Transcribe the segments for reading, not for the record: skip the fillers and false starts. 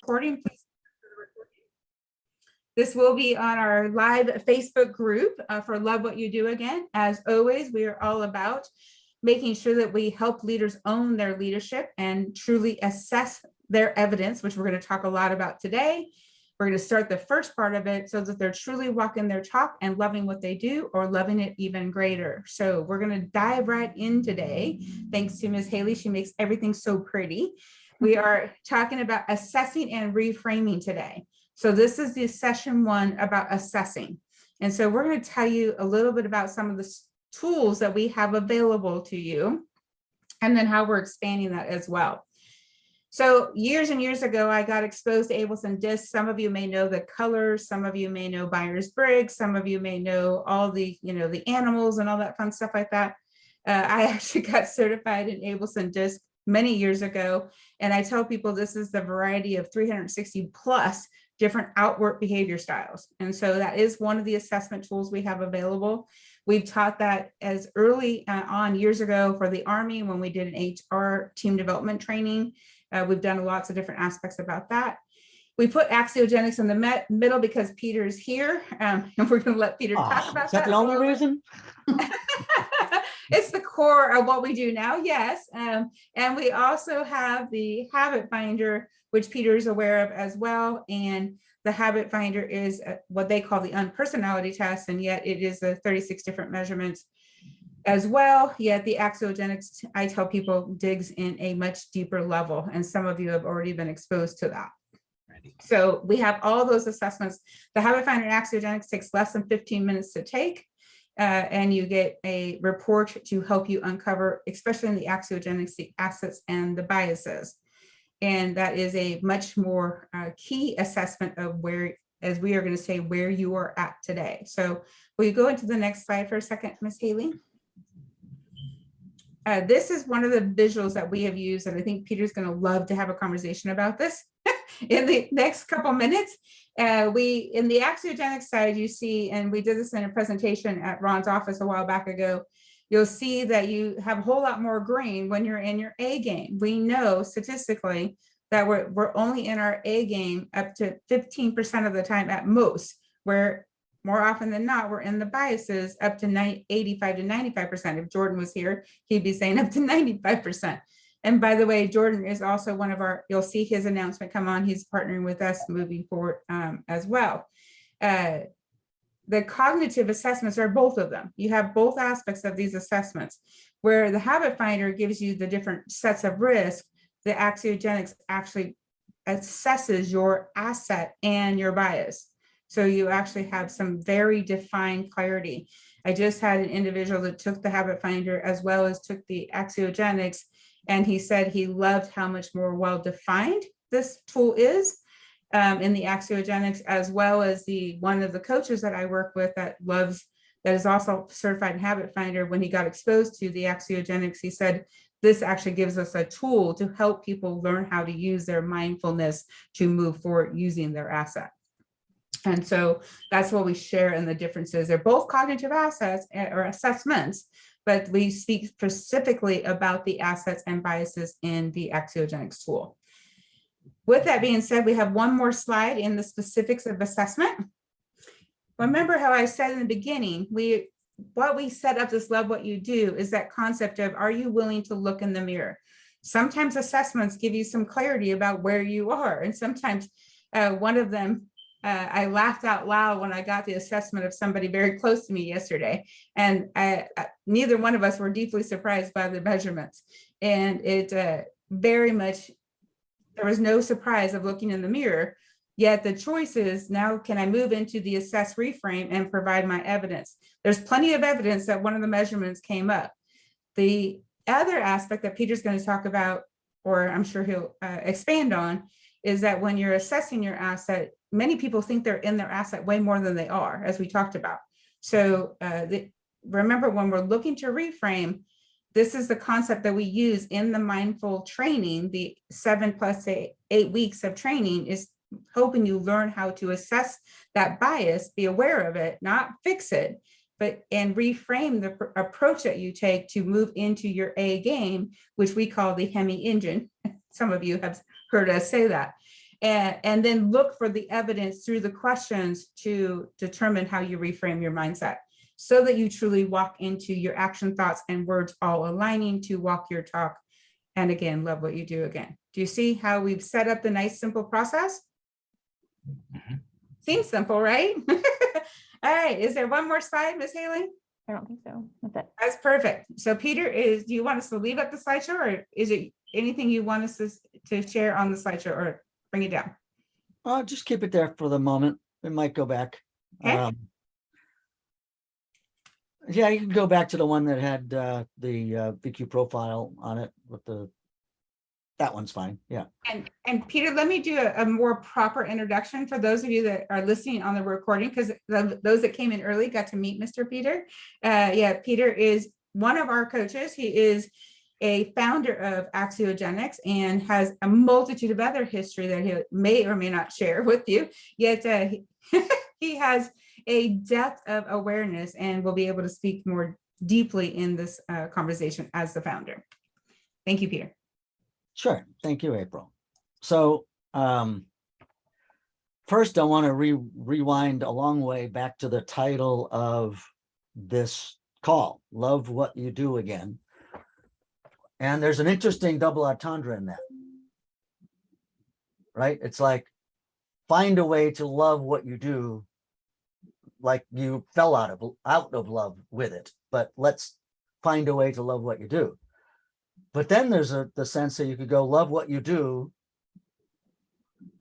recording, please. This will be on our live Facebook group for Love What You Do Again. As always, we are all about making sure that we help leaders own their leadership and truly assess their evidence, which we're going to talk a lot about today. We're going to start the first part of it so that they're truly walking their talk and loving what they do, or loving it even greater. So we're going to dive right in today. Thanks to Ms. Haley. She makes everything so pretty. We are talking about assessing and reframing today. So this is the session 1 about assessing. And so we're going to tell you a little bit about some of the tools that we have available to you, and then how we're expanding that as well. So years and years ago, I got exposed to Abelson discs. Some of you may know the colors, some of you may know Myers-Briggs, some of you may know all the, the animals and all that fun stuff like that. I actually got certified in Abelson disc many years ago. And I tell people this is the variety of 360 plus different outward behavior styles. And so that is one of the assessment tools we have available. We've taught that as early on years ago for the Army when we did an HR team development training. We've done lots of different aspects about that. We put Axiogenics in the middle because Peter's here, and we're going to let Peter talk about that. Is that the only reason? It's the core of what we do now, yes. And we also have the Habit Finder, which Peter is aware of as well. And the Habit Finder is what they call the unpersonality test, and yet it is the 36 different measurements as well. Yet the Axiogenics, I tell people, digs in a much deeper level, and some of you have already been exposed to that. So we have all those assessments. The Habit Finder and Axiogenics takes less than 15 minutes to take. And you get a report to help you uncover, especially in the Axiogenics, the assets and the biases. And that is a much more key assessment of where, as we are going to say, where you are at today. So will you go into the next slide for a second, Ms. Haley? This is one of the visuals that we have used, and I think Peter's going to love to have a conversation about this in the next couple minutes. In the Axiogenics side, you see, and we did this in a presentation at Ron's office a while back ago, you'll see that you have a whole lot more green when you're in your A game. We know statistically that we're only in our A game up to 15% of the time at most, where more often than not, we're in the biases up to 85 to 95%. If Jordan was here, he'd be saying up to 95%. And by the way, Jordan is also one of our, you'll see his announcement come on. He's partnering with us moving forward as well. The cognitive assessments are both of them. You have both aspects of these assessments. Where the Habit Finder gives you the different sets of risk, the Axiogenics actually assesses your asset and your bias. So you actually have some very defined clarity. I just had an individual that took the Habit Finder as well as took the Axiogenics, and he said he loved how much more well-defined this tool is in the Axiogenics, as well as one of the coaches that I work with that is also certified in Habit Finder. When he got exposed to the Axiogenics, he said, this actually gives us a tool to help people learn how to use their mindfulness to move forward using their asset. And so that's what we share in the differences. They're both cognitive assets or assessments, but we speak specifically about the assets and biases in the Axiogenics tool. With that being said, we have one more slide in the specifics of assessment. Remember how I said in the beginning, what we set up this Love What You Do is that concept of, are you willing to look in the mirror? Sometimes assessments give you some clarity about where you are. And sometimes one of them, I laughed out loud when I got the assessment of somebody very close to me yesterday. And neither one of us were deeply surprised by the measurements. And it very much, there was no surprise of looking in the mirror. Yet the choice is, now can I move into the assess reframe and provide my evidence? There's plenty of evidence that one of the measurements came up. The other aspect that Peter's going to talk about, or I'm sure he'll expand on, is that when you're assessing your asset, many people think they're in their asset way more than they are, as we talked about. So remember, when we're looking to reframe, this is the concept that we use in the mindful training. The 7 plus 8 weeks of training is hoping you learn how to assess that bias, be aware of it, not fix it, and reframe the approach that you take to move into your A game, which we call the Hemi engine. Some of you have heard us say that. and then look for the evidence through the questions to determine how you reframe your mindset so that you truly walk into your action, thoughts, and words all aligning to walk your talk. And again, love what you do again. Do you see how we've set up the nice, simple process? Seems simple, right? All right. Is there one more slide, Ms. Haley? I don't think so. That's it. That's perfect. So Peter, do you want us to leave up the slideshow, or is it anything you want us to share on the slideshow, or bring it down? I'll just keep it there for the moment. It might go back. Okay. Yeah, you can go back to the one that had the VQ profile on it with that one's fine. Yeah. And Peter, let me do a more proper introduction for those of you that are listening on the recording, because those that came in early got to meet Mr. Peter. Yeah, Peter is one of our coaches. He is a founder of Axiogenics and has a multitude of other history that he may or may not share with you. Yet he has a depth of awareness and will be able to speak more deeply in this conversation as the founder. Thank you, Peter. Sure. Thank you, April. So first, I want to rewind a long way back to the title of this call, Love What You Do Again. And there's an interesting double entendre in that, right? It's like, find a way to love what you do, like you fell out of love with it, but let's find a way to love what you do. But then there's the sense that you could go love what you do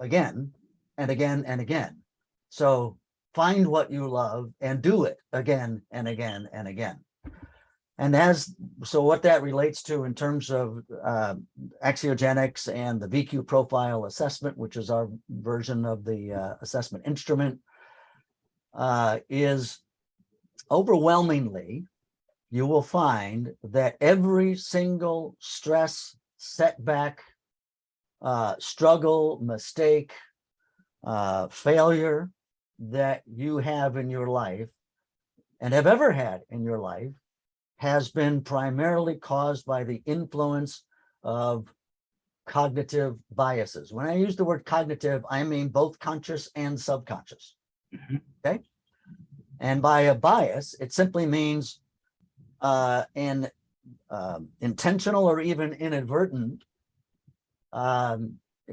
again and again and again. So find what you love and do it again and again and again. And so what that relates to in terms of Axiogenics and the VQ profile assessment, which is our version of the assessment instrument, is overwhelmingly, you will find that every single stress, setback, struggle, mistake, failure that you have in your life and have ever had in your life has been primarily caused by the influence of cognitive biases. When I use the word cognitive, I mean both conscious and subconscious. Okay. And by a bias, it simply means an intentional or even inadvertent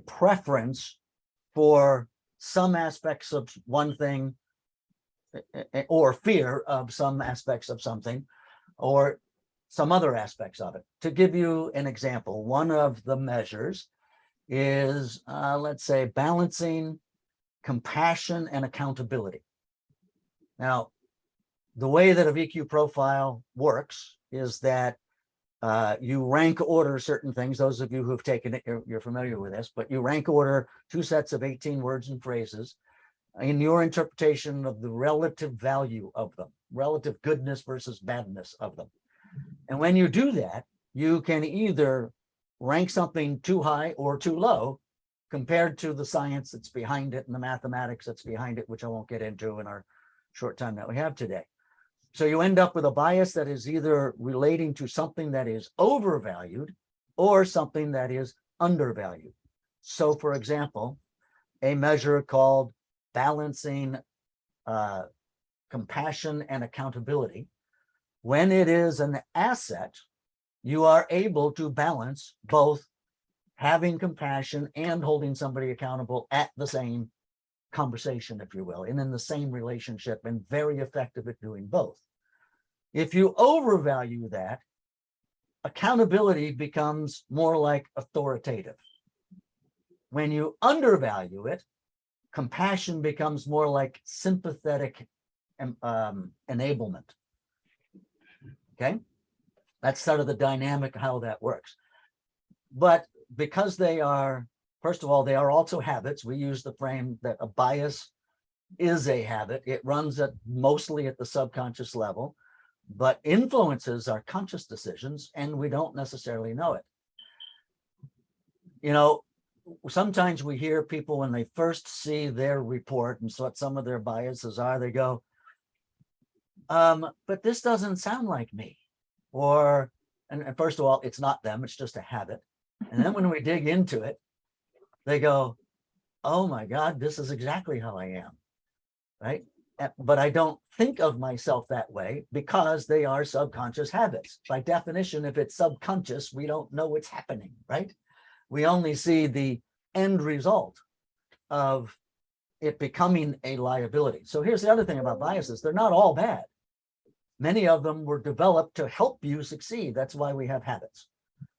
preference for some aspects of one thing, or fear of some aspects of something, or some other aspects of it. To give you an example, one of the measures is, let's say, balancing compassion and accountability. Now, the way that a VQ profile works is that you rank order certain things. Those of you who have taken it, you're familiar with this, but you rank order 2 sets of 18 words and phrases in your interpretation of the relative value of them, relative goodness versus badness of them. And when you do that, you can either rank something too high or too low compared to the science that's behind it and the mathematics that's behind it, which I won't get into in our short time that we have today. So you end up with a bias that is either relating to something that is overvalued or something that is undervalued. So for example, a measure called balancing compassion and accountability, when it is an asset, you are able to balance both having compassion and holding somebody accountable at the same conversation, if you will, and in the same relationship, and very effective at doing both. If you overvalue that, accountability becomes more like authoritative. When you undervalue it, compassion becomes more like sympathetic enablement. Okay, that's sort of the dynamic of how that works. But because they are, first of all, they are also habits. We use the frame that a bias is a habit. It runs mostly at the subconscious level, but influences our conscious decisions, and we don't necessarily know it. You know, sometimes we hear people when they first see their report and so what some of their biases are, they go, but this doesn't sound like me. Or, and first of all, it's not them, it's just a habit. And then when we dig into it, they go, oh my God, this is exactly how I am, right? But I don't think of myself that way because they are subconscious habits. By definition, if it's subconscious, we don't know what's happening, right? We only see the end result of it becoming a liability. So here's the other thing about biases. They're not all bad. Many of them were developed to help you succeed. That's why we have habits.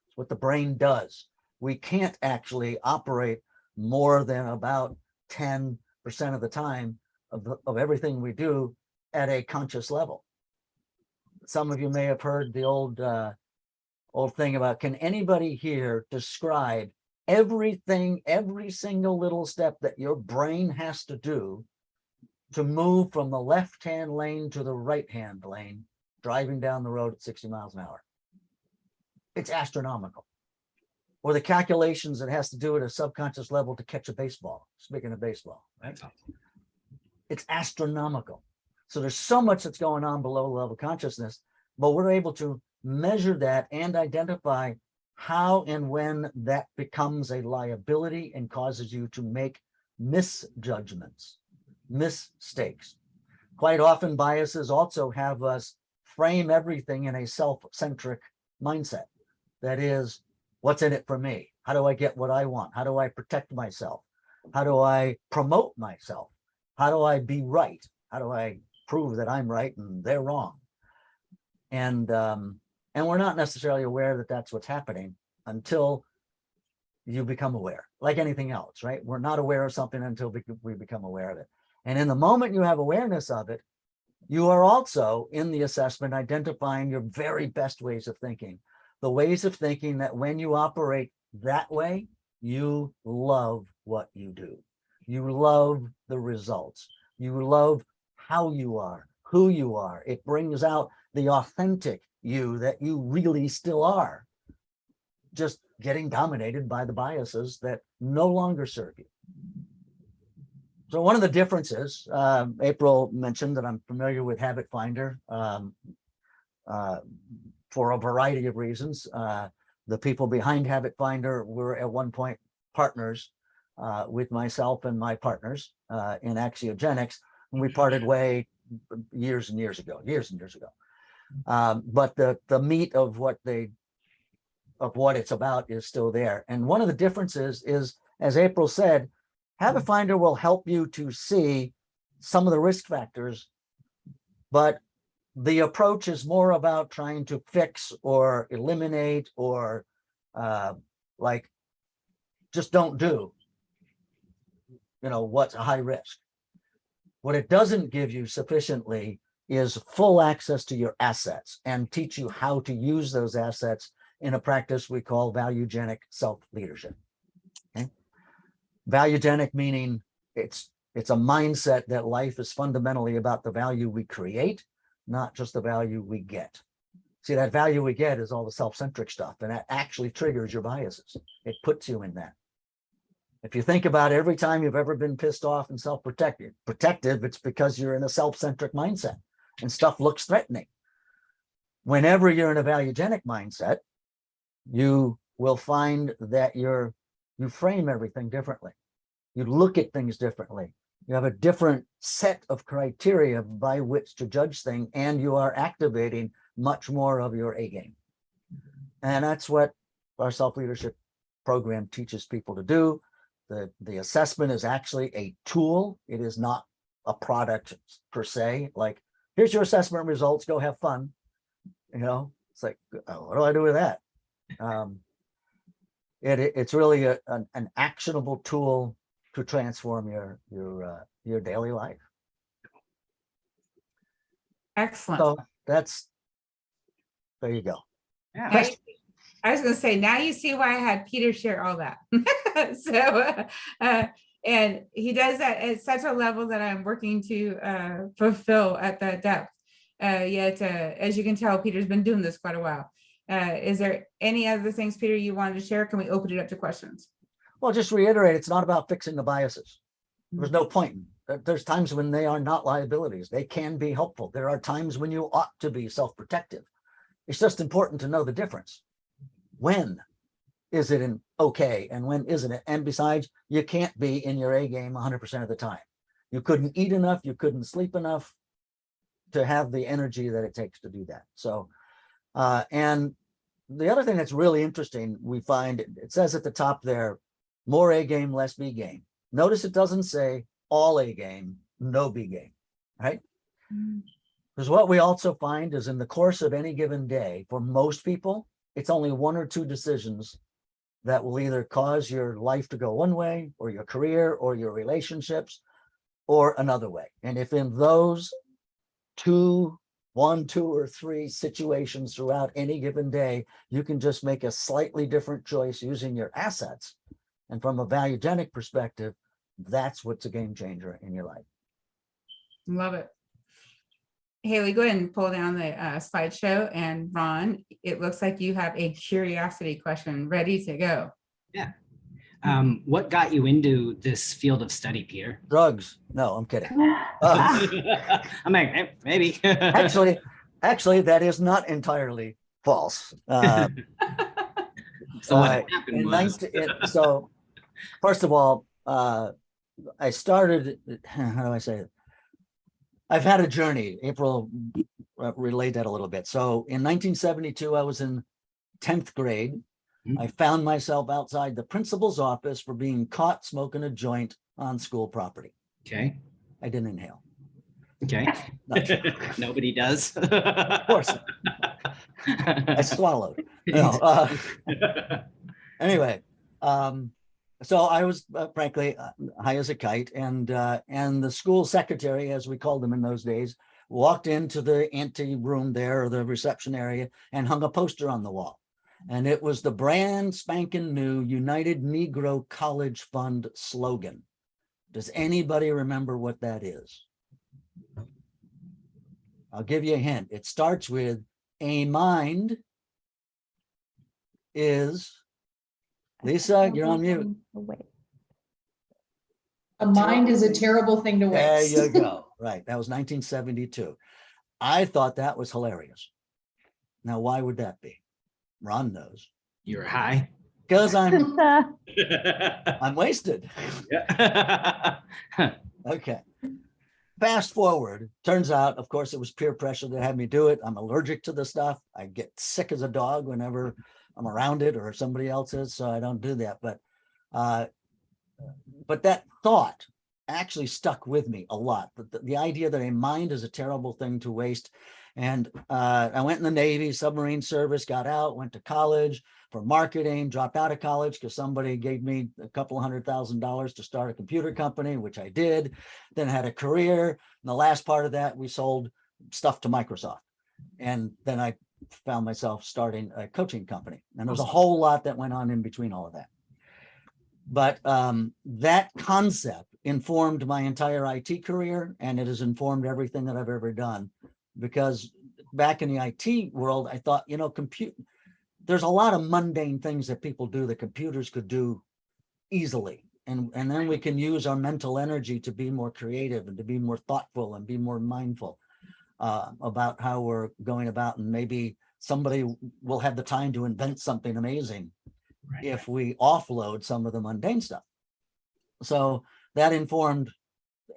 It's what the brain does. We can't actually operate more than about 10% of the time of everything we do at a conscious level. Some of you may have heard the old thing about, can anybody here describe everything, every single little step that your brain has to do to move from the left-hand lane to the right-hand lane, driving down the road at 60 miles an hour? It's astronomical. Or the calculations it has to do at a subconscious level to catch a baseball, speaking of baseball, right? It's astronomical. So there's so much that's going on below level consciousness, but we're able to measure that and identify how and when that becomes a liability and causes you to make misjudgments, mistakes. Quite often, biases also have us frame everything in a self-centric mindset. That is, what's in it for me? How do I get what I want? How do I protect myself? How do I promote myself? How do I be right? How do I prove that I'm right and they're wrong? And we're not necessarily aware that that's what's happening until you become aware, like anything else, right? We're not aware of something until we become aware of it. And in the moment you have awareness of it, you are also in the assessment identifying your very best ways of thinking, the ways of thinking that when you operate that way, you love what you do. You love the results. You love how you are, who you are. It brings out the authentic you that you really still are, just getting dominated by the biases that no longer serve you. So one of the differences, April mentioned that I'm familiar with Habit Finder for a variety of reasons. The people behind Habit Finder were at one point partners with myself and my partners in Axiogenics, and we parted way years and years ago. But the meat of what it's about is still there. And one of the differences is, as April said, Habit Finder will help you to see some of the risk factors, but the approach is more about trying to fix or eliminate or like just don't do, what's a high risk. What it doesn't give you sufficiently is full access to your assets and teach you how to use those assets in a practice we call valuegenic self-leadership. Okay? Valuegenic meaning it's a mindset that life is fundamentally about the value we create, not just the value we get. See, that value we get is all the self-centric stuff, and that actually triggers your biases. It puts you in that. If you think about every time you've ever been pissed off and self-protective, it's because you're in a self-centric mindset and stuff looks threatening. Whenever you're in a valuegenic mindset, you will find that you frame everything differently. You look at things differently. You have a different set of criteria by which to judge things, and you are activating much more of your A game. And that's what our self-leadership program teaches people to do. The assessment is actually a tool. It is not a product per se. Like, here's your assessment results, go have fun. It's like, oh, what do I do with that? It's really an actionable tool to transform your daily life. Excellent. So there you go. Yeah. I was going to say, now you see why I had Peter share all that. So, and he does that at such a level that I'm working to fulfill at that depth. Yet, as you can tell, Peter's been doing this quite a while. Is there any other things, Peter, you wanted to share? Can we open it up to questions? Well, just reiterate, it's not about fixing the biases. There's no point. There's times when they are not liabilities. They can be helpful. There are times when you ought to be self-protective. It's just important to know the difference. When is it okay and when isn't it? And besides, you can't be in your A game 100% of the time. You couldn't eat enough, you couldn't sleep enough to have the energy that it takes to do that. So, and the other thing that's really interesting, we find it says at the top there, more A game, less B game. Notice it doesn't say all A game, no B game, right? Because what we also find is in the course of any given day, for most people, it's only one or two decisions that will either cause your life to go one way or your career or your relationships or another way. And if in those one, two, or three situations throughout any given day, you can just make a slightly different choice using your assets. And from a valuegenic perspective, that's what's a game changer in your life. Love it. Haley, go ahead and pull down the slideshow. And Ron, it looks like you have a curiosity question ready to go. Yeah. What got you into this field of study, Peter? Drugs. No, I'm kidding. I'm like, maybe. Actually, that is not entirely false. So what happened was, so first of all, I started, how do I say it? I've had a journey. April relayed that a little bit. So in 1972, I was in 10th grade. I found myself outside the principal's office for being caught smoking a joint on school property. okay. I didn't inhale. Okay. Nobody does. Of course. I swallowed. No, anyway, so I was frankly high as a kite, and the school secretary, as we called them in those days, walked into the ante room there, or the reception area, and hung a poster on the wall. And it was the brand spanking new United Negro College Fund slogan. Does anybody remember what that is? I'll give you a hint. It starts with a mind is, Lisa, you're on mute. Wait. A mind is a terrible thing to There waste. you go. Right. That was 1972. I thought that was hilarious. Now, why would that be? Ron knows. You're high. Because I'm wasted. Yeah. Okay. Fast forward, turns out, of course, it was peer pressure that had me do it. I'm allergic to the stuff. I get sick as a dog whenever I'm around it or somebody else is, so I don't do that. But that thought actually stuck with me a lot. The idea that a mind is a terrible thing to waste. And I went in the Navy, submarine service, got out, went to college for marketing, dropped out of college because somebody gave me a couple $100,000 to start a computer company, which I did, then had a career. And the last part of that, we sold stuff to Microsoft. And then I found myself starting a coaching company. And there was a whole lot that went on in between all of that. But that concept informed my entire IT career, and it has informed everything that I've ever done. Because back in the IT world, I thought, there's a lot of mundane things that people do that computers could do easily. And then we can use our mental energy to be more creative and to be more thoughtful and be more mindful about how we're going about. And maybe somebody will have the time to invent something amazing if we offload some of the mundane stuff. So that informed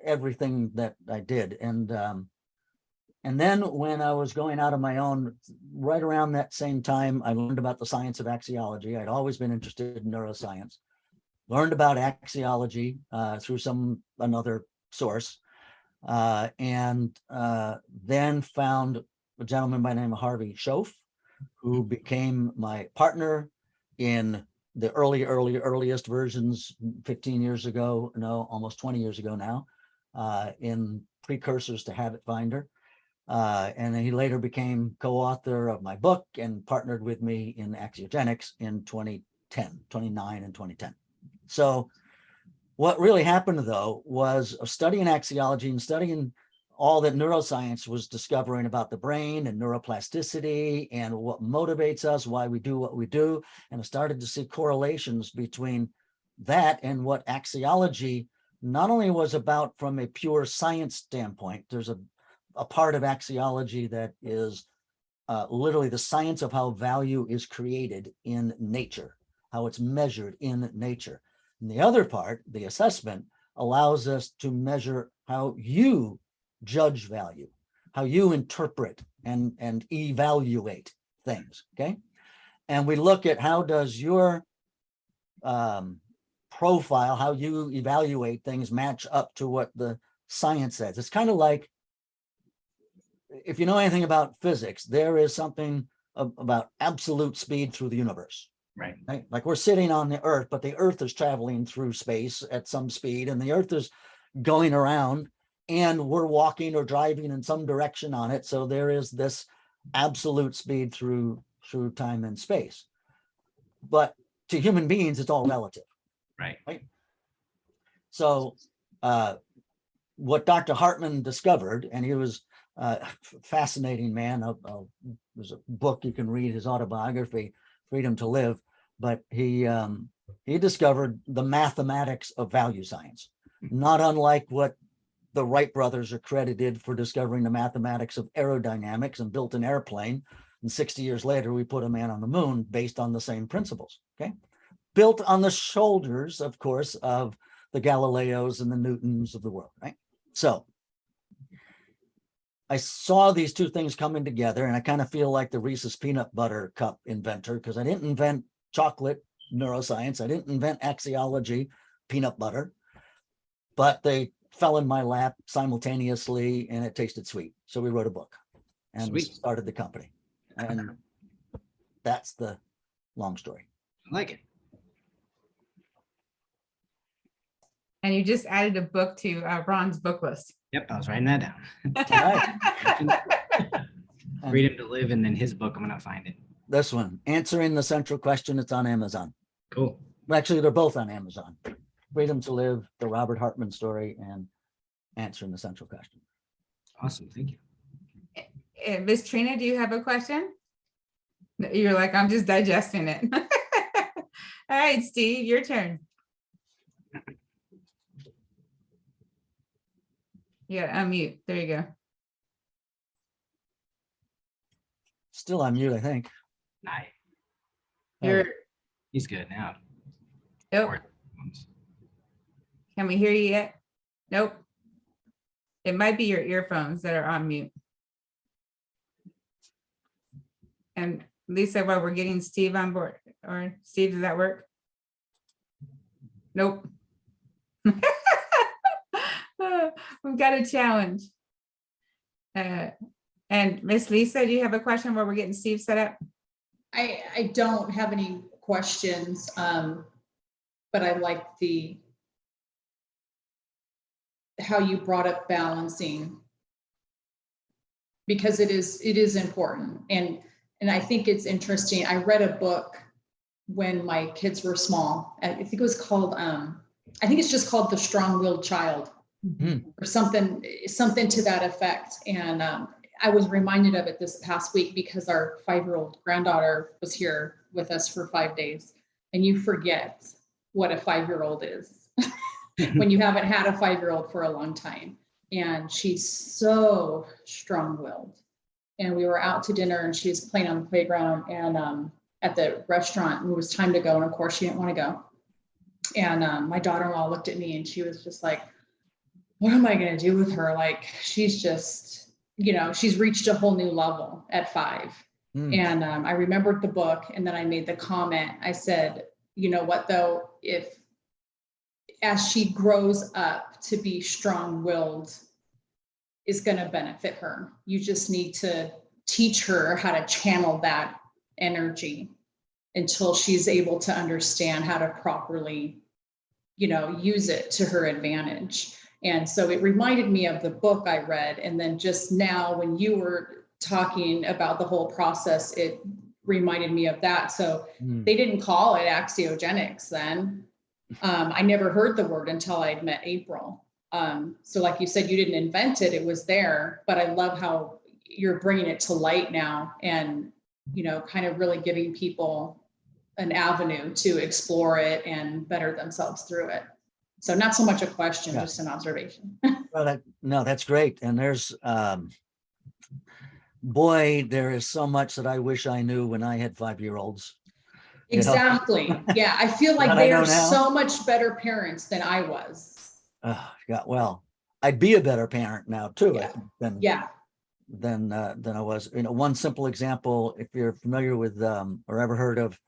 everything that I did. And then when I was going out on my own, right around that same time, I learned about the science of axiology. I'd always been interested in neuroscience, learned about axiology through another source, and then found a gentleman by the name of Harvey Schoaf, who became my partner in the earliest versions 15 years ago, no, almost 20 years ago now, in precursors to Habit Finder. And then he later became co-author of my book and partnered with me in Axiogenics in 2009 and 2010. So what really happened, though, was studying axiology and studying all that neuroscience was discovering about the brain and neuroplasticity and what motivates us, why we do what we do. And I started to see correlations between that and what axiology not only was about from a pure science standpoint. There's a part of axiology that is literally the science of how value is created in nature, how it's measured in nature. And the other part, the assessment, allows us to measure how you judge value, how you interpret and evaluate things, okay? And we look at how does your profile, how you evaluate things match up to what the science says. It's kind of like, if you know anything about physics, there is something about absolute speed through the universe. Right. Right? Like we're sitting on the earth, but the earth is traveling through space at some speed, and the earth is going around, and we're walking or driving in some direction on it. So there is this absolute speed through time and space. But to human beings, it's all relative. Right. So what Dr. Hartman discovered, and he was a fascinating man. There's a book you can read, his autobiography, Freedom to Live, but he discovered the mathematics of value science, not unlike what the Wright brothers are credited for discovering the mathematics of aerodynamics and built an airplane. And 60 years later, we put a man on the moon based on the same principles, okay? Built on the shoulders, of course, of the Galileos and the Newtons of the world, right? So I saw these two things coming together, and I kind of feel like the Reese's peanut butter cup inventor, because I didn't invent chocolate neuroscience. I didn't invent axiology, peanut butter, but they fell in my lap simultaneously and it tasted sweet. So we wrote a book and Sweet. started the company. And that's the long story. I like it. And you just added a book to Ron's book list. Yep, I was writing that down. Right. And Freedom to Live, and then his book, I'm gonna find it. this one, Answering the Central Question, it's on Amazon. Cool. Well, actually, they're both on Amazon. Freedom to Live, the Robert Hartman story, and Answering the Central Question. Awesome. Thank you. Miss Trina, do you have a question? No, you're like, I'm just digesting it. All right, Steve, your turn. Yeah, unmute. There you go. Still on mute, I think. Nice. You're, He's good now. nope. Can we hear you yet? Nope. It might be your earphones that are on mute. And Lisa, while we're getting Steve on board, or Steve, does that work? Nope. We've got a challenge. And Miss Lisa, do you have a question while we're getting Steve set up? I don't have any questions, but I like how you brought up balancing, because it is important. And I think it's interesting. I read a book when my kids were small. I think it was called, I think it's just called The Strong-Willed Child, or something to that effect. And I was reminded of it this past week because our 5-year-old granddaughter was here with us for 5 days, and you forget what a 5-year-old is when you haven't had a 5-year-old for a long time. And she's so strong-willed. And we were out to dinner and she was playing on the playground, and at the restaurant, it was time to go. And of course she didn't want to go. And my daughter-in-law looked at me and she was just like, what am I going to do with her? Like, she's just, she's reached a whole new level at 5. And I remembered the book, and then I made the comment. I said, you know what, though, as she grows up to be strong-willed, is going to benefit her. You just need to teach her how to channel that energy until she's able to understand how to properly, use it to her advantage. And so it reminded me of the book I read. And then just now, when you were talking about the whole process, it reminded me of that. So they didn't call it Axiogenics then. I never heard the word until I'd met April. So like you said, you didn't invent it, it was there, but I love how you're bringing it to light now, and, kind of really giving people an avenue to explore it and better themselves through it. So not so much a question, just an observation. Well, that's great. And there's, boy, there is so much that I wish I knew when I had 5-year-olds. Exactly. Yeah. I feel What like I they know are now? so much better parents than I was. Yeah, well, I'd be a better parent now too, I Yeah. think, Yeah. than I was. You know, one simple example, if you're familiar with or ever heard of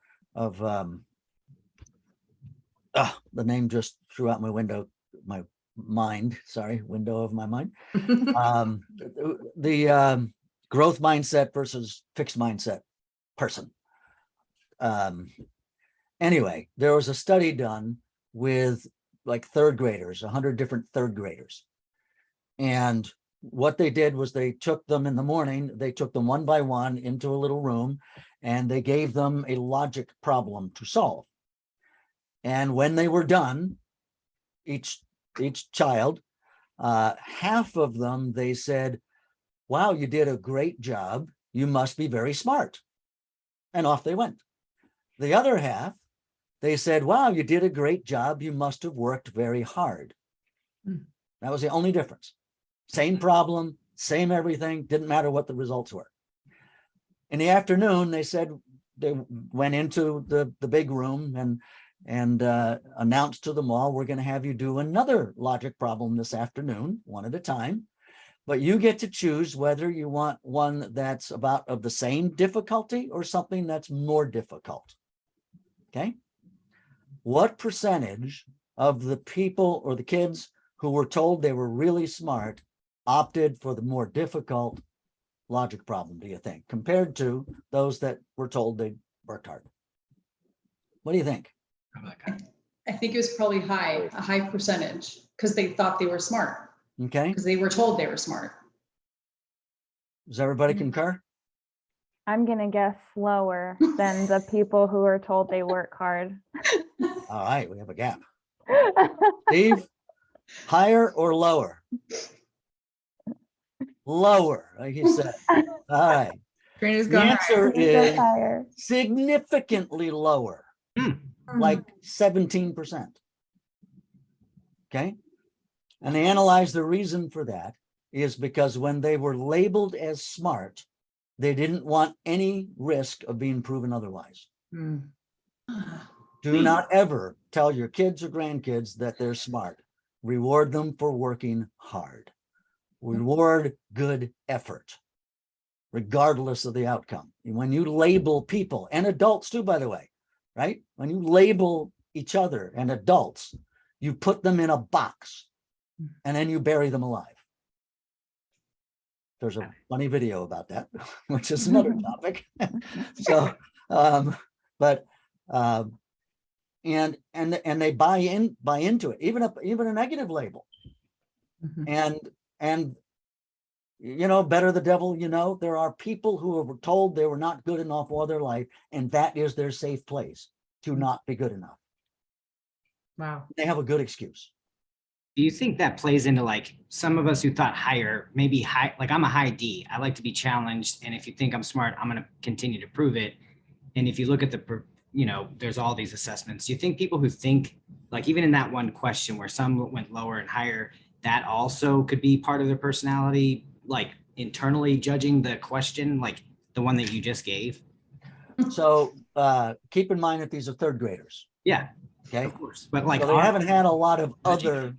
the name just threw out my mind, sorry, window of my mind. The growth mindset versus fixed mindset person. Anyway, there was a study done with like third graders, 100 different third graders. And what they did was they took them in the morning, they took them one by one into a little room, and they gave them a logic problem to solve. And when they were done, each child, half of them, they said, wow, you did a great job. You must be very smart. And off they went. The other half, they said, wow, you did a great job. You must have worked very hard. That was the only difference. Same problem, same everything, didn't matter what the results were. In the afternoon, they said they went into the big room and announced to them all, we're going to have you do another logic problem this afternoon, one at a time. But you get to choose whether you want one that's about of the same difficulty or something that's more difficult. Okay. What percentage of the people or the kids who were told they were really smart opted for the more difficult logic problem, do you think, compared to those that were told they worked hard? What do you think? I think it was probably a high percentage, because they thought they were smart, Okay. because they were told they were smart. Does everybody concur? I'm gonna guess lower than the people who are told they work hard. All right, we have a gap. Steve, higher or lower? Lower, like you said. All right. Karina's The going answer Let's go is higher. significantly lower, like 17%. Okay. And they analyzed the reason for that is because when they were labeled as smart, they didn't want any risk of being proven otherwise. Mm. Do not ever tell your kids or grandkids that they're smart. Reward them for working hard. Reward good effort, regardless of the outcome. And when you label people, and adults too, by the way, right? When you label each other and adults, you put them in a box and then you bury them alive. There's a funny video about that, which is another topic. So, and they buy into it, even a negative label. And you know, better the devil, you know, there are people who were told they were not good enough all their life, and that is their safe place to not be good enough. Wow. They have a good excuse. Do you think that plays into like some of us who thought higher, maybe high, like I'm a high D, I like to be challenged. And if you think I'm smart, I'm going to continue to prove it. And if you look at you know, there's all these assessments. Do you think people who think like, even in that one question where some went lower and higher, that also could be part of their personality, like internally judging the question, like the one that you just gave? So keep in mind that these are third graders. Yeah, okay, of course. But like, so they haven't had a lot of judging.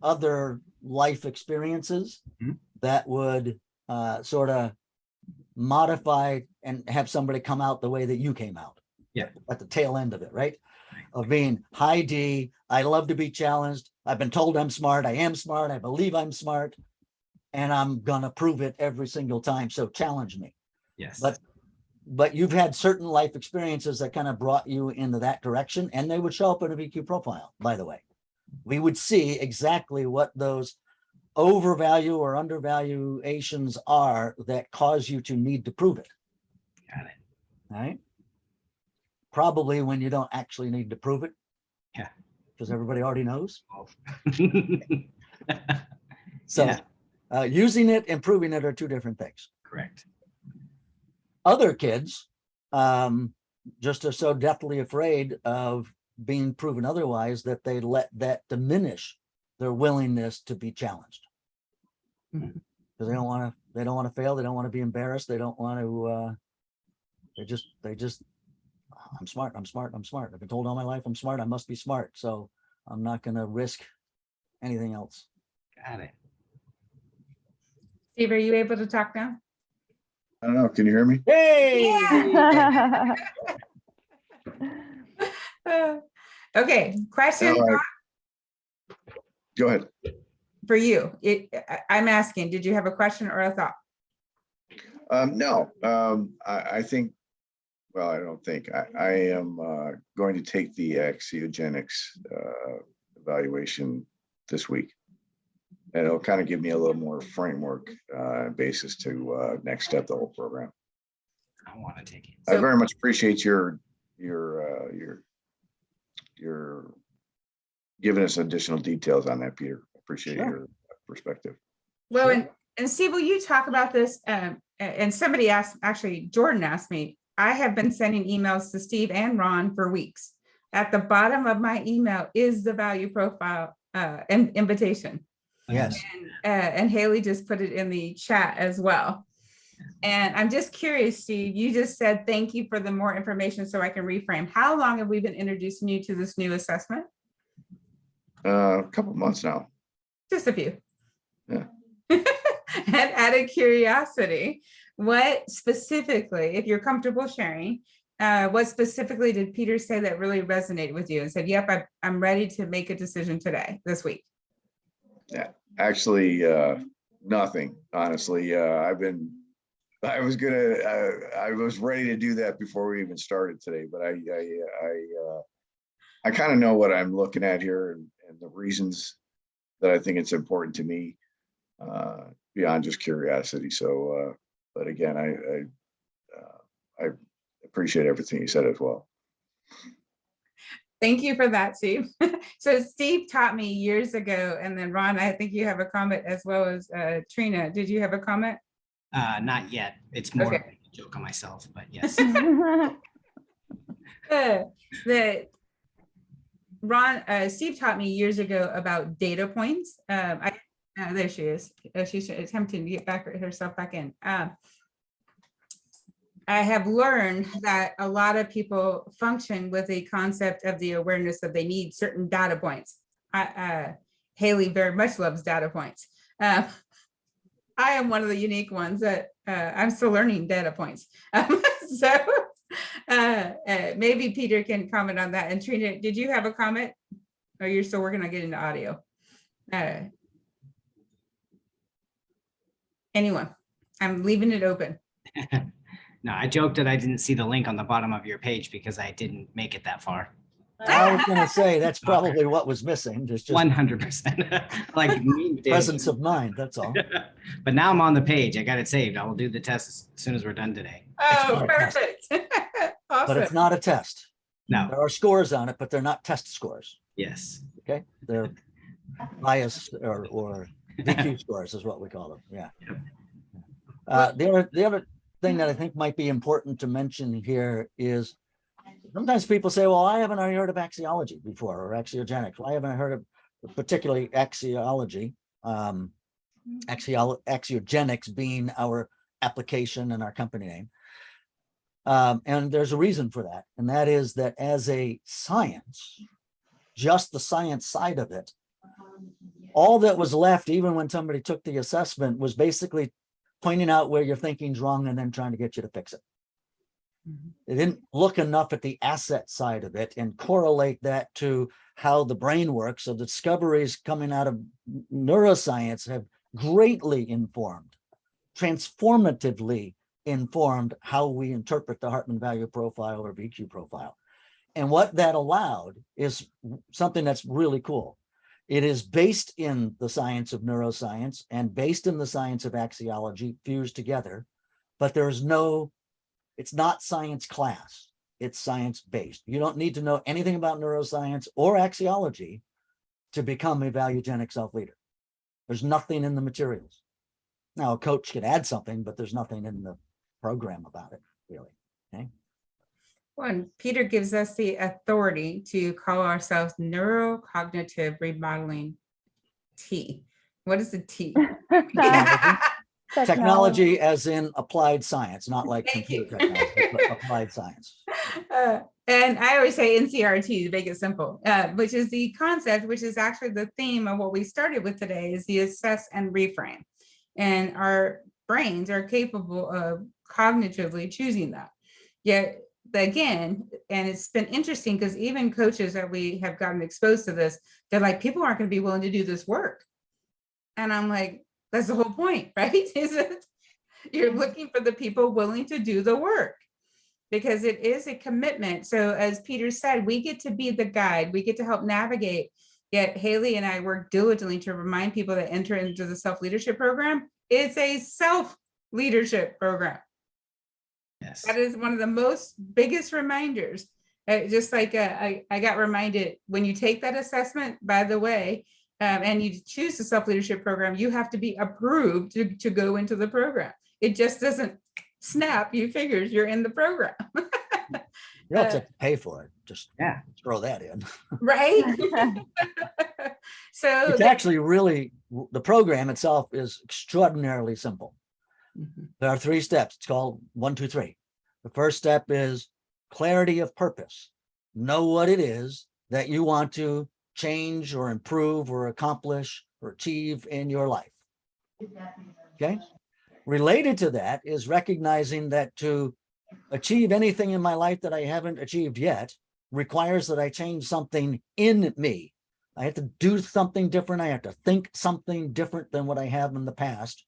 other life experiences that would sort of modify and have somebody come out the way that you came out. Yeah, at the tail end of it, right? Of being high D, I love to be challenged. I've been told I'm smart. I am smart. I believe I'm smart, and I'm gonna prove it every single time. So challenge me. Yes. But you've had certain life experiences that kind of brought you into that direction, and they would show up in a VQ profile, by the way. We would see exactly what those overvalue or undervaluations are that cause you to need to prove it. Got it. All right. Probably when you don't actually need to prove it. Yeah. Because everybody already knows. Yeah. So using it and proving it are two different things. Correct. Other kids just are so deathly afraid of being proven otherwise that they let that diminish their willingness to be challenged. Because they don't want to fail, they don't want to be embarrassed, they don't want to they just I'm smart. I'm smart. I'm smart. I've been told all my life I'm smart. I must be smart. So I'm not going to risk anything else. Got it. Steve, are you able to talk now? I don't know. Can you hear me? Hey! Okay, question No, go ahead. for you. I'm asking, did you have a question or a thought? No, I think, well, I don't think, I am going to take the Axiogenics evaluation this week. And it'll kind of give me a little more framework basis to next step the whole program. I want to take it. I So- very much appreciate your giving us additional details on that, Peter. Appreciate Sure. your perspective. Well, Sure. and Steve, will you talk about this? And somebody asked, actually, Jordan asked me, I have been sending emails to Steve and Ron for weeks. At the bottom of my email is the value profile invitation. Yes. And Haley just put it in the chat as well. And I'm just curious, Steve, you just said, thank you for the more information so I can reframe. How long have we been introducing you to this new assessment? A couple months now. Just a few. Yeah. And out of curiosity, what specifically, if you're comfortable sharing, what specifically did Peter say that really resonated with you and said, yep, I'm ready to make a decision today, this week? Actually, nothing, honestly. I was ready to do that before we even started today, but I kind of know what I'm looking at here and the reasons that I think it's important to me, beyond just curiosity. So, but again, I appreciate everything you said as well. Thank you for that, Steve. So Steve taught me years ago, and then Ron, I think you have a comment as well as Trina. Did you have a comment? Not yet. It's more Okay. of a joke on myself, but yes. That Ron, Steve taught me years ago about data points. There she is. She's attempting to get herself back in. I have learned that a lot of people function with a concept of the awareness that they need certain data points. Haley very much loves data points. I am one of the unique ones that I'm still learning data points. So maybe Peter can comment on that. And Trina, did you have a comment? Or you're still working on getting the audio? Anyone? I'm leaving it open. No, I joked that I didn't see the link on the bottom of your page because I didn't make it that far. I was going to say that's probably what was missing. There's just 100%. Like me, presence of mind. That's all. But now I'm on the page. I got it saved. I will do the test as soon as we're done today. Oh, not a test. perfect. But it's Awesome. not a test. No. There are scores on it, but they're not test scores. Yes. Okay. They're bias or DQ scores is what we call them. Yeah. The other thing that I think might be important to mention here is sometimes people say, well, I haven't heard of axiology before or axiogenics. Well, I haven't heard of particularly axiology, axiogenics being our application and our company name. And there's a reason for that. And that is that as a science, just the science side of it, all that was left, even when somebody took the assessment, was basically pointing out where your thinking's wrong and then trying to get you to fix it. They didn't look enough at the asset side of it and correlate that to how the brain works. So the discoveries coming out of neuroscience have greatly informed, transformatively informed how we interpret the Hartman value profile or VQ profile. And what that allowed is something that's really cool. It is based in the science of neuroscience and based in the science of axiology fused together, but there's no, it's not science class, it's science-based. You don't need to know anything about neuroscience or axiology to become a valuegenic self-leader. There's nothing in the materials. Now, a coach could add something, but there's nothing in the program about it, really. Okay. One, Peter gives us the authority to call ourselves neurocognitive remodeling T. What is the T? Technology as in applied science, not like Thank computer you. technology, but applied science. And I always say NCRT to make it simple, which is the concept, which is actually the theme of what we started with today, is the assess and reframe. And our brains are capable of cognitively choosing that. Yet again, and it's been interesting because even coaches that we have gotten exposed to this, they're like, people aren't going to be willing to do this work. And I'm like, that's the whole point, right? Is it you're looking for the people willing to do the work, because it is a commitment. So as Peter said, we get to be the guide, we get to help navigate. Yet Haley and I work diligently to remind people that enter into the self-leadership program. It's a self-leadership program. Yes. That is one of the most biggest reminders. Just like I got reminded when you take that assessment, by the way, and you choose the self-leadership program, you have to be approved to go into the program. It just doesn't snap, you figures you're in the program. You don't have to pay for it. Just Yeah. throw that in. Right? So It's actually really, the program itself is extraordinarily simple. There are 3 steps. It's called 1, 2, 3. The first step is clarity of purpose. Know what it is that you want to change or improve or accomplish or achieve in your life. Okay. Related to that is recognizing that to achieve anything in my life that I haven't achieved yet requires that I change something in me. I have to do something different. I have to think something different than what I have in the past.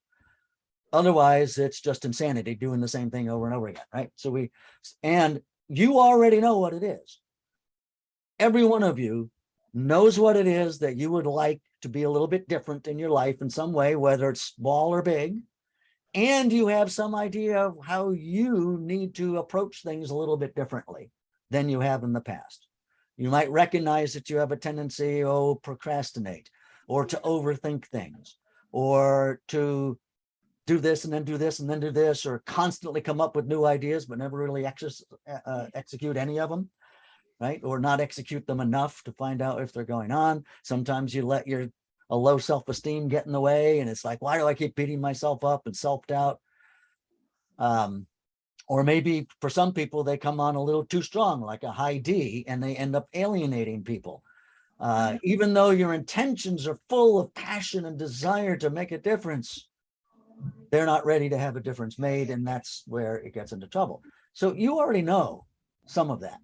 Otherwise, it's just insanity doing the same thing over and over again, right? And you already know what it is. Every one of you knows what it is that you would like to be a little bit different in your life in some way, whether it's small or big. And you have some idea of how you need to approach things a little bit differently than you have in the past. You might recognize that you have a tendency to procrastinate, or to overthink things, or to do this and then do this and then do this, or constantly come up with new ideas but never really execute any of them, right? Or not execute them enough to find out if they're going on. Sometimes you let a low self-esteem get in the way, and it's like, why do I keep beating myself up, and self-doubt? Or maybe for some people, they come on a little too strong, like a high D, and they end up alienating people. Even though your intentions are full of passion and desire to make a difference, they're not ready to have a difference made, and that's where it gets into trouble. So you already know some of that,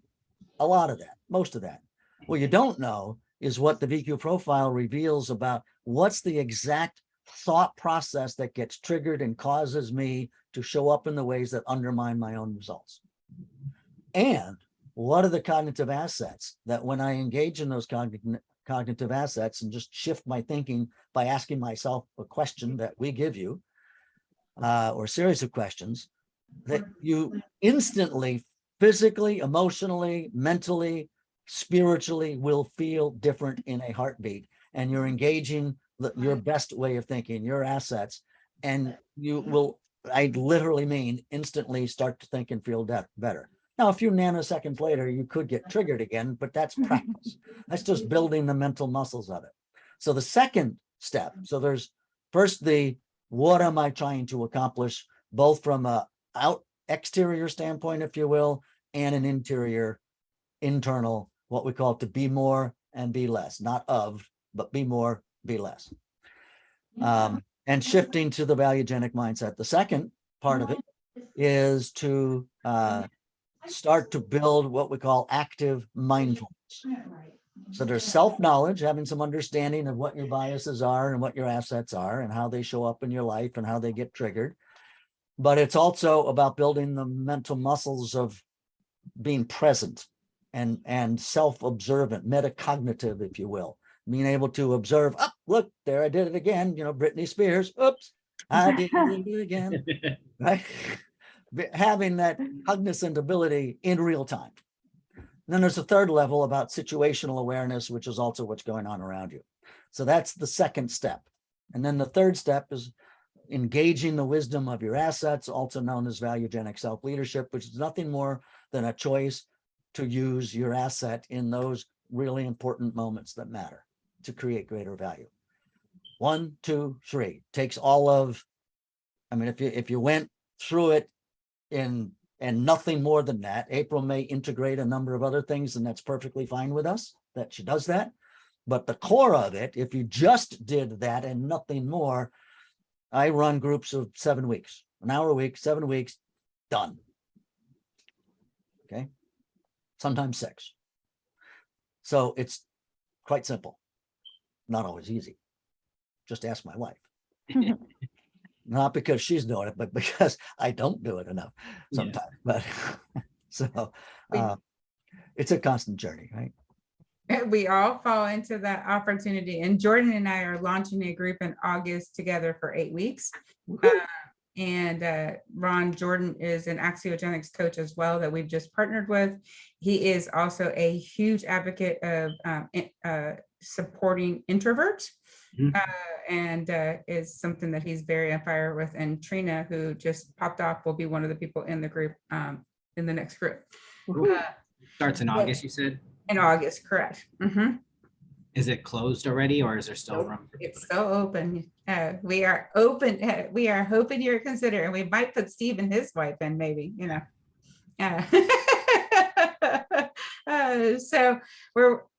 a lot of that, most of that. What you don't know is what the VQ profile reveals about what's the exact thought process that gets triggered and causes me to show up in the ways that undermine my own results. And what are the cognitive assets that when I engage in those cognitive assets and just shift my thinking by asking myself a question that we give you, or a series of questions, that you instantly, physically, emotionally, mentally, spiritually will feel different in a heartbeat, and you're engaging your best way of thinking, your assets, and you will, I literally mean, instantly start to think and feel better. Now, a few nanoseconds later, you could get triggered again, but that's practice. That's just building the mental muscles of it. So the second step, so there's first what am I trying to accomplish, both from a exterior standpoint, if you will, and an internal, what we call to be more and be less, not but be more, be less. And shifting to the valuegenic mindset. The second part of it is to start to build what we call active mindfulness. So there's self-knowledge, having some understanding of what your biases are and what your assets are and how they show up in your life and how they get triggered. But it's also about building the mental muscles of being present and self-observant, metacognitive, if you will, being able to observe, oh, look, there I did it again, Britney Spears, oops, I did it again, right? Having that cognizant ability in real time. And then there's a third level about situational awareness, which is also what's going on around you. So that's the second step. And then the third step is engaging the wisdom of your assets, also known as valuegenic self-leadership, which is nothing more than a choice to use your asset in those really important moments that matter to create greater value. 1, 2, 3 takes all of, I mean, if you went through it in and nothing more than that. April may integrate a number of other things, and that's perfectly fine with us that she does that. But the core of it, if you just did that and nothing more, I run groups of 7 weeks, an hour a week, 7 weeks, done. Okay. Sometimes 6. So it's quite simple. Not always easy. Just ask my wife. Not because she's doing it, but because I don't do it enough Yeah. sometimes. But so it's a constant journey, right? We all fall into that opportunity. And Jordan and I are launching a group in August together for 8 weeks. And Ron Jordan is an Axiogenics coach as well that we've just partnered with. He is also a huge advocate of supporting introverts. Mhm. And is something that he's very on fire with. And Trina, who just popped off, will be one of the people in the group, in the next group. Starts in but- August, you said? In August, correct. Mhm. Is it closed already, or is there still Nope, room? For It's people so open. We are open. We are hoping you're considering. We might put Steve and his wife in, maybe, you know. So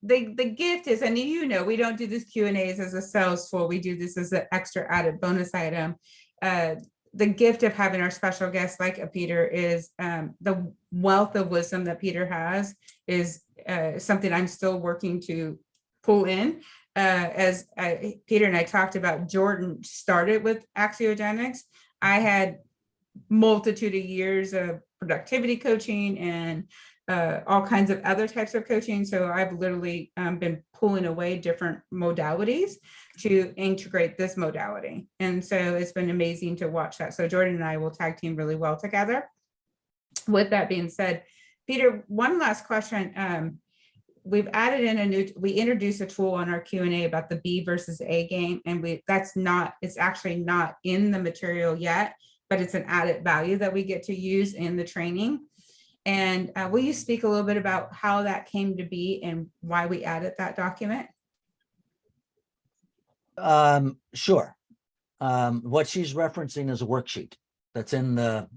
the gift is, and you know, we don't do this Q&As as a sales tool. We do this as an extra added bonus item. The gift of having our special guest like a Peter is the wealth of wisdom that Peter has is something I'm still working to pull in. As Peter and I talked about, Jordan started with Axiogenics. I had multitude of years of productivity coaching and all kinds of other types of coaching. So I've literally been pulling away different modalities to integrate this modality. And so it's been amazing to watch that. So Jordan and I will tag team really well together. With that being said, Peter, one last question. We've added in we introduced a tool on our Q&A about the B versus A game. And it's actually not in the material yet, but it's an added value that we get to use in the training. And will you speak a little bit about how that came to be and why we added that document? Sure. What she's referencing is a worksheet that's in the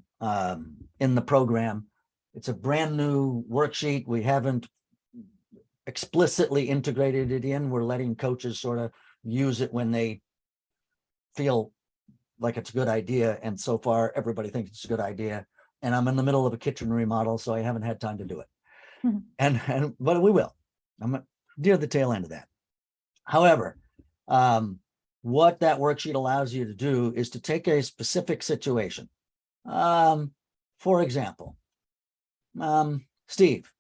program. It's a brand new worksheet. We haven't explicitly integrated it in. We're letting coaches sort of use it when they feel like it's a good idea. And so far, everybody thinks it's a good idea. And I'm in the middle of a kitchen remodel, so I haven't had time to do it. But we will. I'm near the tail end of that. However, what that worksheet allows you to do is to take a specific situation. For example, Steve,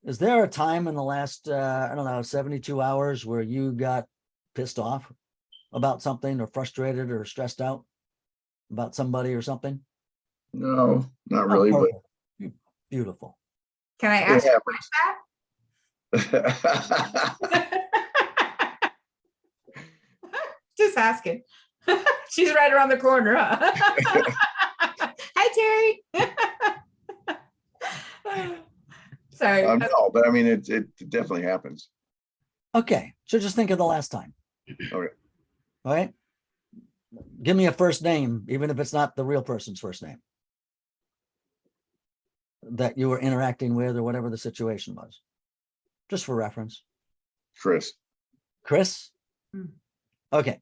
is there a time in the last, 72 hours where you got pissed off about something or frustrated or stressed out about somebody or something? No, not really, but Perfect. Beautiful. Can I it ask you happens. that? Just asking. She's right around the corner, huh? Hi, Terry. Sorry. No, but I mean, it definitely happens. Okay, so just think of the last time. Okay. All right. Give me a first name, even if it's not the real person's first name that you were interacting with or whatever the situation was, just for reference. Chris. Chris? Hmm. Okay.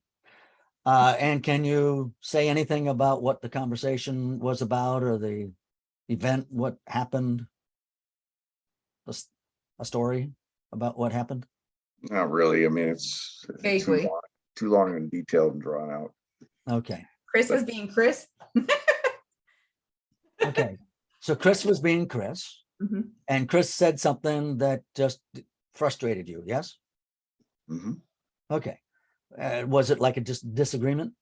And can you say anything about what the conversation was about or the event, what happened? A story about what happened? Not really. I mean, it's Vaguely. too long and detailed and drawn out. Okay. Chris is being Chris. Okay. So Chris was being Chris, Mhm. and Chris said something that just frustrated you. Yes. Mhm. Okay. Was it like a disagreement?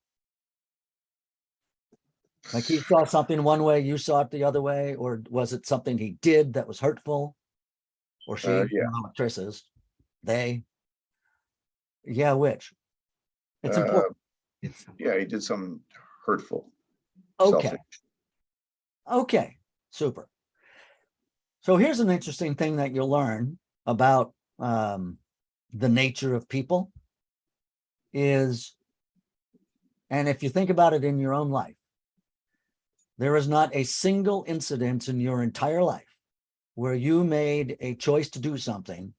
Like he saw something one way, you saw it the other way, or was it something he did that was hurtful? Or she, Yeah. you know what Chris is, they. Yeah, which? It's Uh, important. Yeah, he did something hurtful. Okay. selfish. Okay, super. So here's an interesting thing that you'll learn about the nature of people is, and if you think about it in your own life, There is not a single incident in your entire life where you made a choice to do something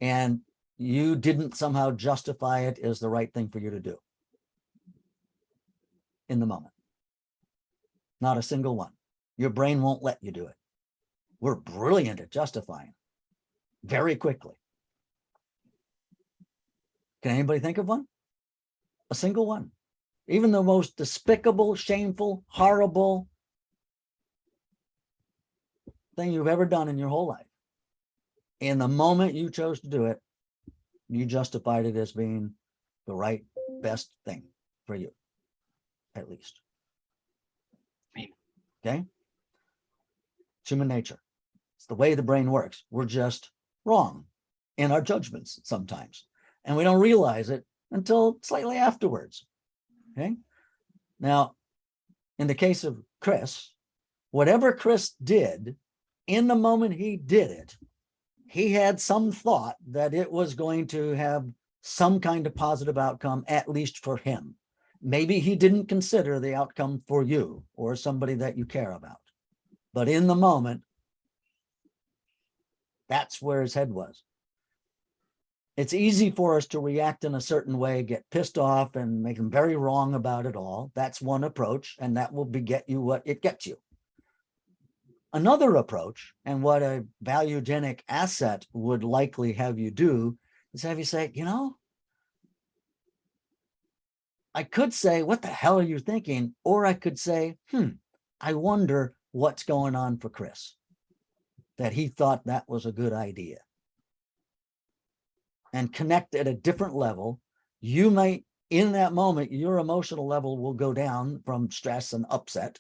and you didn't somehow justify it as the right thing for you to do in the moment. Not a single one. Your brain won't let you do it. We're brilliant at justifying very quickly. Can anybody think of one? A single one. Even the most despicable, shameful, horrible thing you've ever done in your whole life. In the moment you chose to do it, you justified it as being the right, best thing for you, at least. Okay? It's human nature. It's the way the brain works. We're just wrong in our judgments sometimes. And we don't realize it until slightly afterwards. Okay. Now, in the case of Chris, whatever Chris did, in the moment he did it, he had some thought that it was going to have some kind of positive outcome, at least for him. Maybe he didn't consider the outcome for you or somebody that you care about. But in the moment, that's where his head was. It's easy for us to react in a certain way, get pissed off and make them very wrong about it all. That's one approach, and that will beget you what it gets you. Another approach, and what a valuegenic asset would likely have you do, is have you say, you know, I could say, what the hell are you thinking? Or I could say, I wonder what's going on for Chris, that he thought that was a good idea. And connect at a different level. You might, in that moment, your emotional level will go down from stress and upset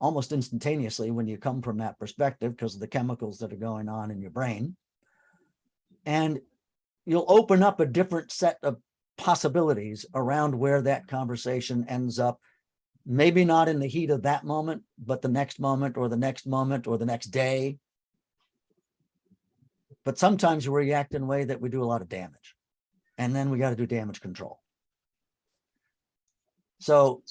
almost instantaneously when you come from that perspective because of the chemicals that are going on in your brain. And you'll open up a different set of possibilities around where that conversation ends up. Maybe not in the heat of that moment, but the next moment or the next moment or the next day. But sometimes we react in a way that we do a lot of damage. And then we got to do damage control. So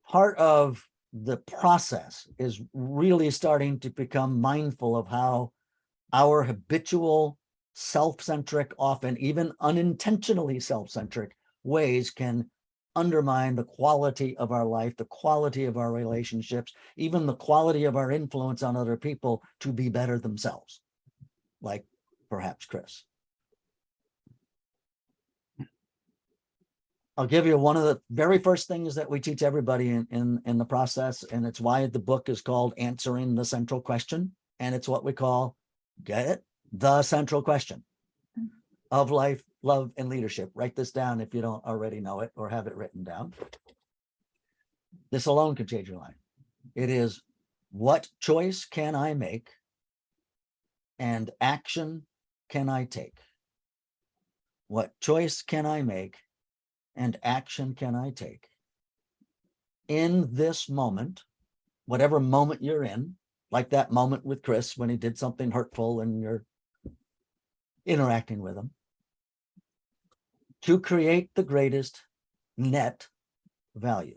part of the process is really starting to become mindful of how our habitual self-centric, often even unintentionally self-centric ways can undermine the quality of our life, the quality of our relationships, even the quality of our influence on other people to be better themselves. Like perhaps Chris. I'll give you one of the very first things that we teach everybody in the process, and it's why the book is called Answering the Central Question, and it's what we call, get it, the central question of life, love, and leadership. Write this down if you don't already know it or have it written down. This alone could change your life. It is, what choice can I make and action can I take? What choice can I make and action can I take in this moment, whatever moment you're in, like that moment with Chris when he did something hurtful and you're interacting with him, to create the greatest net value.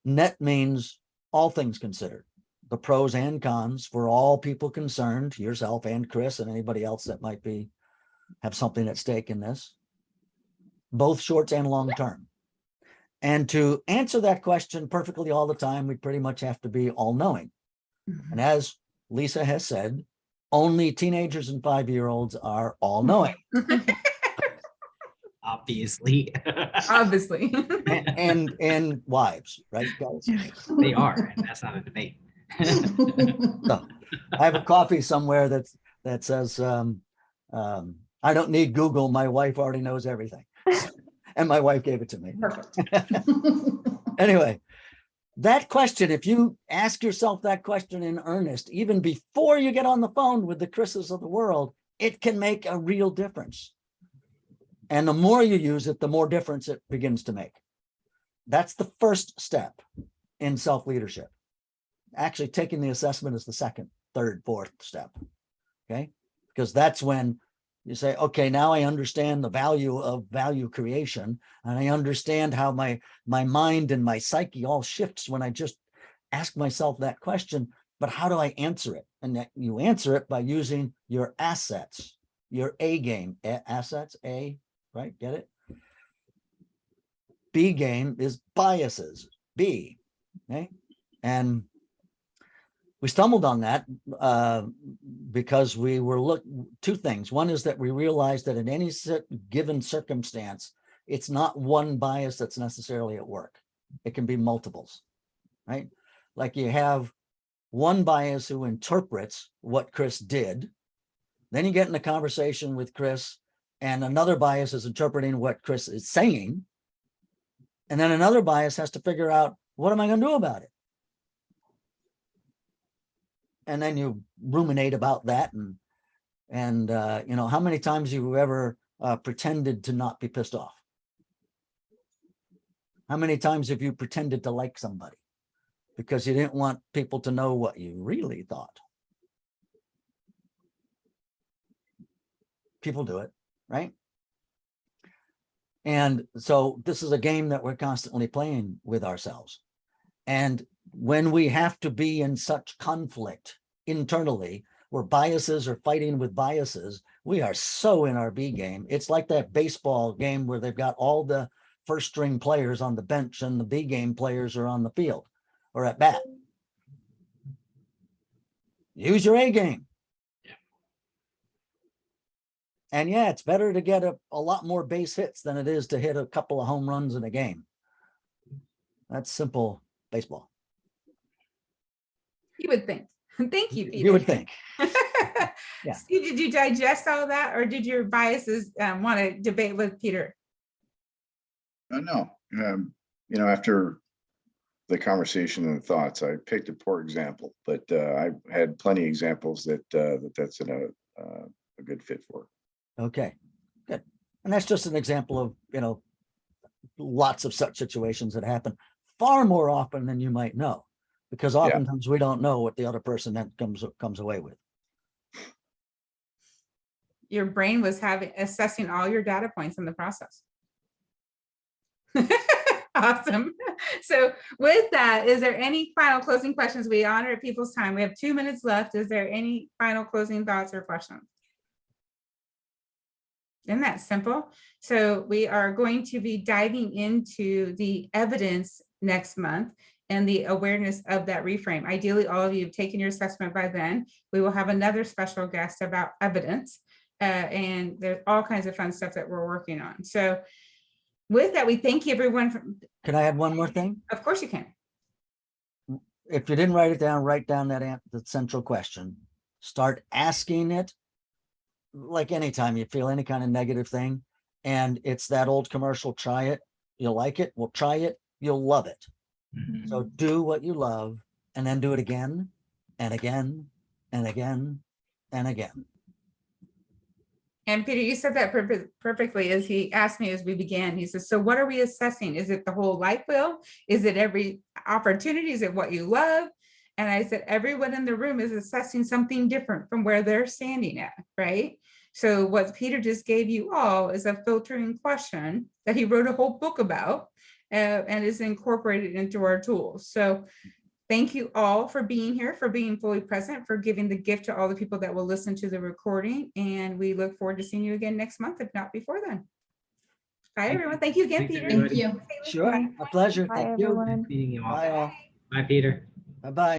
Net means all things considered, the pros and cons for all people concerned, yourself and Chris and anybody else that might have something at stake in this, both short and long term. And to answer that question perfectly all the time, we pretty much have to be all-knowing. And as Lisa has said, only teenagers and 5-year-olds are all-knowing. Obviously. Obviously. and wives, right, guys? They are, and that's not a debate. So, I have a coffee somewhere that says, I don't need Google. My wife already knows everything. And my wife gave it to me. Perfect. Anyway, that question, if you ask yourself that question in earnest, even before you get on the phone with the Chris's of the world, it can make a real difference. And the more you use it, the more difference it begins to make. That's the first step in self-leadership. Actually, taking the assessment is the second, third, fourth step. Okay, because that's when You say, okay, now I understand the value of value creation, and I understand how my mind and my psyche all shifts when I just ask myself that question. But how do I answer it? And that you answer it by using your assets, your A game. Assets, A, right? Get it? B game is biases, B, okay? And we stumbled on that because we were two things. One is that we realized that in any given circumstance, it's not one bias that's necessarily at work. It can be multiples, right? Like you have one bias who interprets what Chris did. Then you get in a conversation with Chris and another bias is interpreting what Chris is saying. And then another bias has to figure out, what am I going to do about it? And then you ruminate about that. And you know, how many times have you ever pretended to not be pissed off? How many times have you pretended to like somebody because you didn't want people to know what you really thought? People do it, right? And so this is a game that we're constantly playing with ourselves. And when we have to be in such conflict internally, where biases are fighting with biases, we are so in our B game. It's like that baseball game where they've got all the first string players on the bench and the B game players are on the field or at bat. Use your A game. And yeah, it's better to get a lot more base hits than it is to hit a couple of home runs in a game. That's simple baseball. You would think. Thank you, Peter. You would think. Yeah. Steve, did you digest all that, or did your biases want to debate with Peter? No, you know, after the conversation and thoughts, I picked a poor example, but I had plenty of examples that that's a good fit for. Okay, good. And that's just an example of, you know, lots of such situations that happen far more often than you might know, because oftentimes we don't know what the other person then comes away with. Your brain was assessing all your data points in the process. Awesome. So with that, is there any final closing questions? We honor people's time. We have 2 minutes left. Is there any final closing thoughts or questions? Isn't that simple? So we are going to be diving into the evidence next month and the awareness of that reframe. Ideally, all of you have taken your assessment by then. We will have another special guest about evidence, and there's all kinds of fun stuff that we're working on. So with that, we thank you, everyone. Can I add one more thing? Of course you can. If you didn't write it down, write down that the central question. Start asking it. Like anytime you feel any kind of negative thing, and it's that old commercial, try it, you'll like it, well, try it, you'll love it. Mhm. So do what you love and then do it again and again and again and again. And Peter, you said that perfectly as he asked me as we began. He says, so what are we assessing? Is it the whole life wheel? Is it every opportunity? Is it what you love? And I said, everyone in the room is assessing something different from where they're standing at, right? So what Peter just gave you all is a filtering question that he wrote a whole book about and is incorporated into our tools. So thank you all for being here, for being fully present, for giving the gift to all the people that will listen to the recording. And we look forward to seeing you again next month, if not before then. Bye, everyone. Thank you again, Thanks, Peter. everybody. Thank you. Sure, a pleasure. Bye, Thank you. everyone. Meeting you all. Bye all. Bye, Peter. Bye-bye.